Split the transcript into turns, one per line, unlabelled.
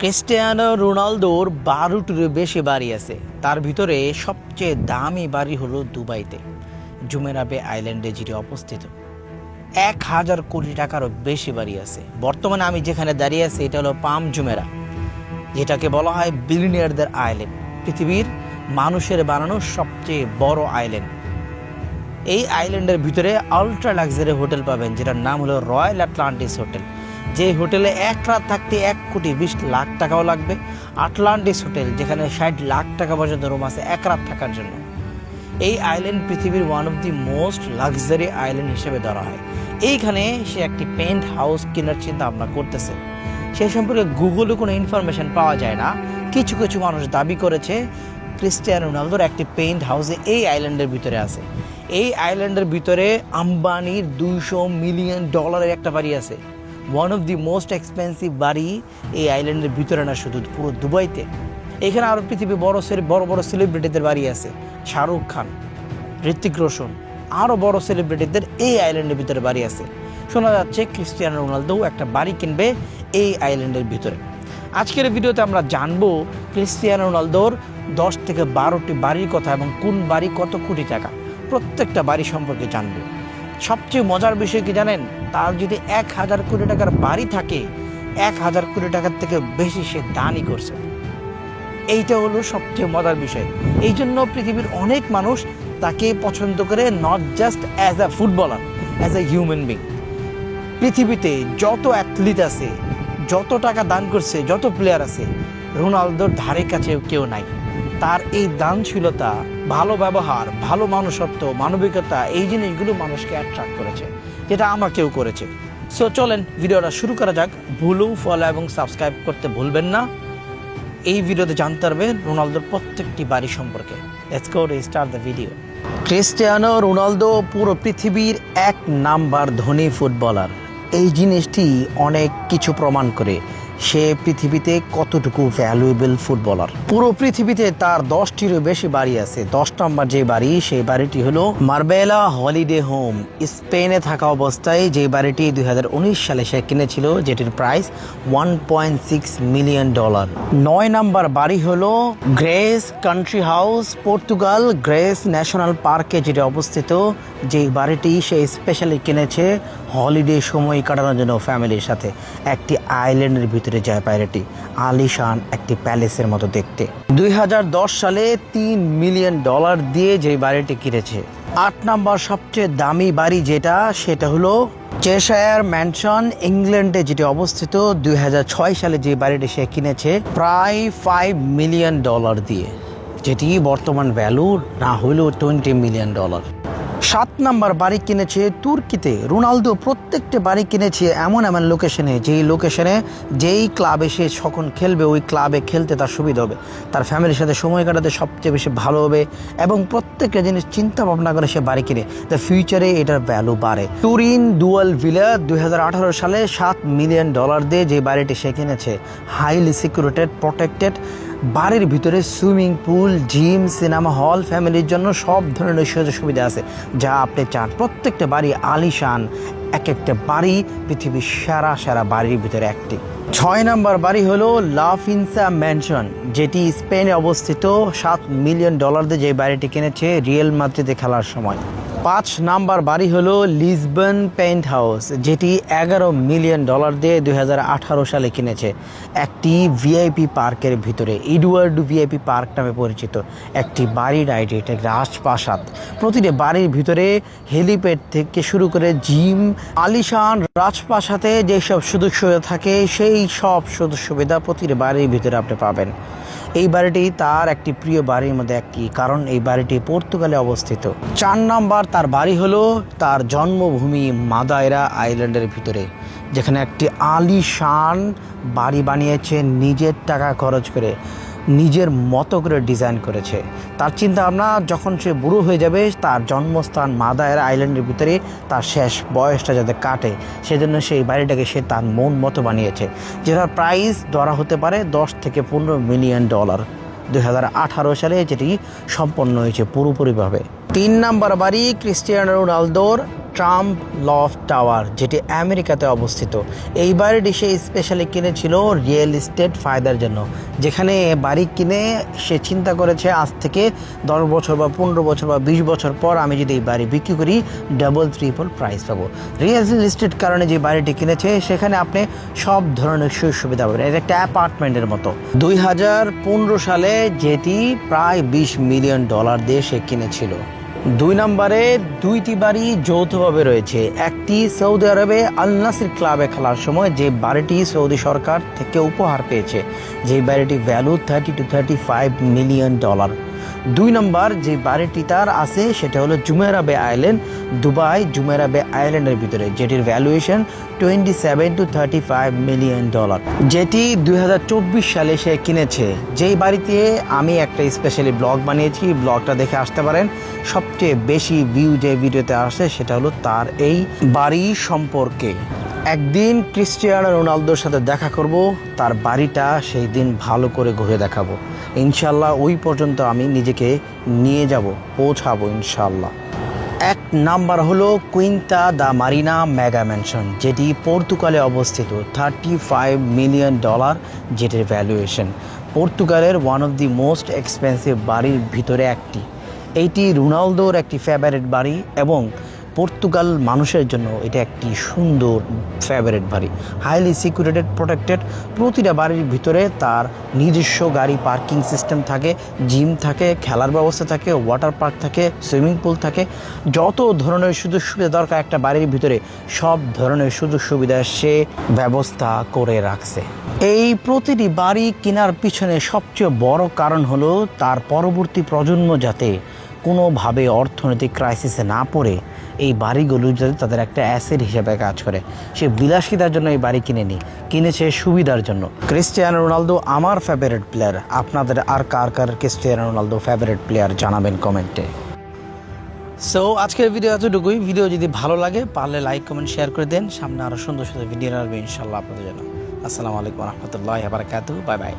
Cristiano রোনালদোর 12টিরও বেশি বাড়ি আছে। তার ভিতরে সবচেয়ে দামি বাড়ি হলো দুবাইতে জুমেরাহ বে আইল্যান্ডে, যেটি অবস্থিত। 1000 কোটি টাকারও বেশি বাড়ি আছে। বর্তমানে আমি যেখানে দাঁড়িয়ে আছি এটা হলো পাম জুমেরাহ, যেটাকে বলা হয় বিলিয়নিয়ারদের আইল্যান্ড, পৃথিবীর মানুষের বানানো সবচেয়ে বড় আইল্যান্ড। এই আইল্যান্ডের ভিতরে আল্ট্রা লাক্সারি হোটেল পাবেন, যেটার নাম হলো রয়্যাল আটলান্টিস হোটেল। যে হোটেলে এক রাত থাকতে 1,20,00,000 টাকাও লাগবে। আটলান্টিস হোটেল, যেখানে 60 লাখ টাকা পর্যন্ত রুম আছে এক রাত থাকার জন্য। এই আইল্যান্ড পৃথিবীর one of the most luxury island হিসেবে ধরা হয়। এইখানে সে একটি পেন্ট হাউস কেনার চিন্তা ভাবনা করতেছে। সে সম্পর্কে গুগলে কোনো ইনফরমেশন পাওয়া যায় না। কিছু কিছু মানুষ দাবি করেছে ক্রিস্টিয়ানো রোনালদোর একটি পেন্ট হাউসে এই আইল্যান্ডের ভিতরে আছে। এই আইল্যান্ডের ভিতরে আম্বানির $200 মিলিয়ন একটা বাড়ি আছে। One of the most expensive বাড়ি এই আইল্যান্ডের ভিতরে না, শুধু পুরো দুবাইতে। এখানে আরও পৃথিবীর বড় বড় সেলিব্রিটিদের বাড়ি আছে। শাহরুখ খান, ঋত্বিক রোশন, আরও বড় সেলিব্রিটিদের এই আইল্যান্ডের ভিতরে বাড়ি আছে। শোনা যাচ্ছে ক্রিস্টিয়ানো রোনালদো একটা বাড়ি কিনবে এই আইল্যান্ডের ভিতরে। আজকের ভিডিওতে আমরা জানবো ক্রিস্টিয়ানো রোনালদোর 10 থেকে 12টি বাড়ির কথা এবং কোন বাড়ি কত কোটি টাকা, প্রত্যেকটা বাড়ি সম্পর্কে জানবো। সবচেয়ে মজার বিষয় কি জানেন? তার যদি 1000 কোটি টাকার বাড়ি থাকে, 1000 কোটি টাকার থেকে বেশি সে দানই করছে। এইটা হলো সবচেয়ে মজার বিষয়। এই জন্য পৃথিবীর অনেক মানুষ তাকে পছন্দ করে, not just as a footballer, as a human being. পৃথিবীতে যত অ্যাথলিট আছে, যত টাকা দান করছে, যত প্লেয়ার আছে, রোনালদোর ধারে কাছে কেউ নাই। তার এই দানশীলতা, ভালো ব্যবহার, ভালো মানুষত্ব, মানবিকতা, এই জিনিসগুলো মানুষকে অ্যাট্রাক্ট করেছে, যেটা আমাকেও করেছে। সো চলেন ভিডিওটা শুরু করা যাক। ফলো এবং সাবস্ক্রাইব করতে ভুলবেন না। এই ভিডিওতে জানতে পারবেন রোনালদোর প্রত্যেকটি বাড়ি সম্পর্কে। Let's go start the video. Cristiano Ronaldo পুরো পৃথিবীর 1 নাম্বার ধনী ফুটবলার। এই জিনিসটি অনেক কিছু প্রমাণ করে সে পৃথিবীতে কতটুকু ভ্যালুয়েবল ফুটবলার। পুরো পৃথিবীতে তার 10টিরও বেশি বাড়ি আছে। 10 নম্বর যে বাড়ি, সেই বাড়িটি হলো মার্বেলা হলিডে হোম, স্পেনে থাকা অবস্থায় যে বাড়িটি 2019 সালে সে কিনেছিল, যেটির প্রাইস $1.6 মিলিয়ন। 9 নম্বর বাড়ি হলো grace country house, Portugal, grace national পার্কে যেটি অবস্থিত। যে বাড়িটি সে স্পেশালি কিনেছে হলিডে সময় কাটানোর জন্য ফ্যামিলির সাথে। একটি আইল্যান্ডের ভিতরে যায় বাড়িটি, আলিশান একটি প্যালেসের মতো দেখতে। 2010 সালে $3 মিলিয়ন দিয়ে যে বাড়িটি কিনেছে। 8 নম্বর সবচেয়ে দামি বাড়ি যেটা, সেটা হলো চেশায়ার ম্যানশন, ইংল্যান্ডে যেটি অবস্থিত। 2006 সালে যে বাড়িটি সে কিনেছে প্রায় $5 মিলিয়ন দিয়ে, যেটি বর্তমান ভ্যালু না হলেও $20 মিলিয়ন। 7 নম্বর বাড়ি কিনেছে তুর্কিতে। রোনালদো প্রত্যেকটা বাড়ি কিনেছে এমন লোকেশনে, যেই লোকেশনে যেই ক্লাবে সে যখন খেলবে, ওই ক্লাবে খেলতে তার সুবিধা হবে, তার ফ্যামিলির সাথে সময় কাটাতে সবচেয়ে বেশি ভালো হবে, এবং প্রত্যেকটা জিনিস চিন্তা ভাবনা করে সে বাড়ি কিনে। দ্য ফিউচারে এটার ভ্যালু বাড়ে। তুরিন ডুয়াল ভিলা 2018 সালে $7 মিলিয়ন দিয়ে যে বাড়িটি সে কিনেছে, হাইলি সিকিউরিটেড, প্রোটেক্টেড। বাড়ির ভিতরে swimming pool, gym, cinema hall, ফ্যামিলির জন্য সব ধরনের সুযোগ সুবিধা আছে যা আপনি চান। প্রত্যেকটা বাড়ি আলিশান, এক একটা বাড়ি পৃথিবীর সেরা বাড়ির ভিতরে একটি। 6 নম্বর বাড়ি হলো লা ফিনসা ম্যানশন, যেটি স্পেনে অবস্থিত। $7 মিলিয়ন দিয়ে যে বাড়িটি কিনেছে রিয়াল মাদ্রিদে খেলার সময়। 5 নাম্বার বাড়ি হলো লিসবন পেন্ট হাউস, যেটি $11 মিলিয়ন দিয়ে 2018 সালে কিনেছে। একটি ভিআইপি পার্কের ভিতরে, এডওয়ার্ডো ভিআইপি পার্ক নামে পরিচিত একটি বাড়ির আইডি, এটা রাজপ্রাসাদ। প্রতিটি বাড়ির ভিতরে হেলিপ্যাড থেকে শুরু করে জিম, আলিশান রাজপ্রাসাদে যেসব সুযোগ সুবিধা থাকে, সেই সব সুযোগ সুবিধা প্রতিটি বাড়ির ভিতরে আপনি পাবেন। এই বাড়িটি তার একটি প্রিয় বাড়ির মধ্যে একটি, কারণ এই বাড়িটি পর্তুগালে অবস্থিত। 4 নম্বর তার বাড়ি হলো তার জন্মভূমি মাদাইরা আইল্যান্ডের ভিতরে, যেখানে একটি আলিশান বাড়ি বানিয়েছে নিজের টাকা খরচ করে, নিজের মতো করে ডিজাইন করেছে। তার চিন্তা ভাবনা, যখন সে বুড়ো হয়ে যাবে, তার জন্মস্থান মাদাইরা আইল্যান্ডের ভিতরে তার শেষ বয়সটা যাতে কাটে, সেজন্য সেই বাড়িটাকে সে তার মন মতো বানিয়েছে, যেটার প্রাইস ধরা হতে পারে $10 থেকে $15 মিলিয়ন। 2018 সালে যেটি সম্পন্ন হয়েছে পুরোপুরিভাবে। 3 নম্বর বাড়ি ক্রিস্টিয়ানো রোনালদোর ট্রাম্প লফ টাওয়ার, যেটি আমেরিকাতে অবস্থিত। এই বাড়িটি সে স্পেশালি কিনেছিল রিয়েল এস্টেট ফায়দার জন্য, যেখানে বাড়ি কিনে সে চিন্তা করেছে আজ থেকে 10 বছর বা 15 বছর বা 20 বছর পর আমি যদি এই বাড়ি বিক্রি করি ডাবল ট্রিপল প্রাইস পাবো। রিয়েল এস্টেট কারণে যে বাড়িটি কিনেছে সেখানে আপনি সব ধরনের সুযোগ সুবিধা পাবেন। এটা একটা অ্যাপার্টমেন্টের মতো। 2015 সালে যেটি প্রায় $20 মিলিয়ন দিয়ে সে কিনেছিল। 2 নম্বরে 2টি বাড়ি যৌথভাবে রয়েছে। একটি সৌদি আরবে আল নাসির ক্লাবে খেলার সময় যে বাড়িটি সৌদি সরকার থেকে উপহার পেয়েছে, যে বাড়িটি ভ্যালু $30 to $35 মিলিয়ন। 2 নম্বর যে বাড়িটি তার আছে সেটা হলো জুমেরা বে আইল্যান্ড, দুবাই জুমেরা বে আইল্যান্ডের ভিতরে, যেটির ভ্যালুয়েশন $27 to $35 মিলিয়ন, যেটি 2024 সালে সে কিনেছে। যেই বাড়িতে আমি একটা স্পেশালি ব্লগ বানিয়েছি, ব্লগটা দেখে আসতে পারেন। সবচেয়ে বেশি ভিউ যে ভিডিওতে আসে সেটা হলো তার এই বাড়ি সম্পর্কে। একদিন ক্রিস্টিয়ানো রোনালদোর সাথে দেখা করব, তার বাড়িটা সেই দিন ভালো করে ঘুরে দেখাবো ইনশাল্লাহ। ওই পর্যন্ত আমি নিজেকে নিয়ে যাব, পৌঁছাবো ইনশাল্লাহ। 1 নাম্বার হলো কুইন্তা দা মারিনা মেগা ম্যানশন, যেটি পর্তুগালে অবস্থিত। $35 মিলিয়ন, যেটির ভ্যালুয়েশন। পর্তুগালের one of the most expensive বাড়ির ভিতরে একটি। এইটি রোনালদোর একটি ফেভারিট বাড়ি এবং পর্তুগাল মানুষের জন্য এটা একটি সুন্দর ফেভারিট বাড়ি। Highly secured, protected. প্রতিটা বাড়ির ভিতরে তার নিজস্ব গাড়ি পার্কিং সিস্টেম থাকে, জিম থাকে, খেলার ব্যবস্থা থাকে, ওয়াটার পার্ক থাকে, সুইমিং পুল থাকে। যত ধরনের সুযোগ সুবিধা দরকার একটা বাড়ির ভিতরে সব ধরনের সুযোগ সুবিধা সে ব্যবস্থা করে রাখছে। এই প্রতিটি বাড়ি কেনার পিছনে সবচেয়ে বড় কারণ হলো তার পরবর্তী প্রজন্ম যাতে কোনোভাবে অর্থনৈতিক ক্রাইসিসে না পড়ে এই বাড়িগুলো যাতে তাদের একটা অ্যাসেট হিসেবে কাজ করে। সে বিলাসিতার জন্য এই বাড়ি কিনেছে সুবিধার জন্য। ক্রিস্টিয়ানো রোনালদো আমার ফেভারিট প্লেয়ার। আপনাদের আর কার ক্রিস্টিয়ানো রোনালদো ফেভারিট প্লেয়ার জানাবেন কমেন্টে। সো আজকের ভিডিও এতটুকুই। ভিডিও যদি ভালো লাগে পারলে লাইক কমেন্ট শেয়ার করে দেন। সামনে আরও সুন্দর সুন্দর ভিডিও আসবে ইনশাল্লাহ আপনাদের জন্য। আসসালামু আলাইকুম রহমতুল্লাহি ওয়া বারাকাতুহু। Bye bye.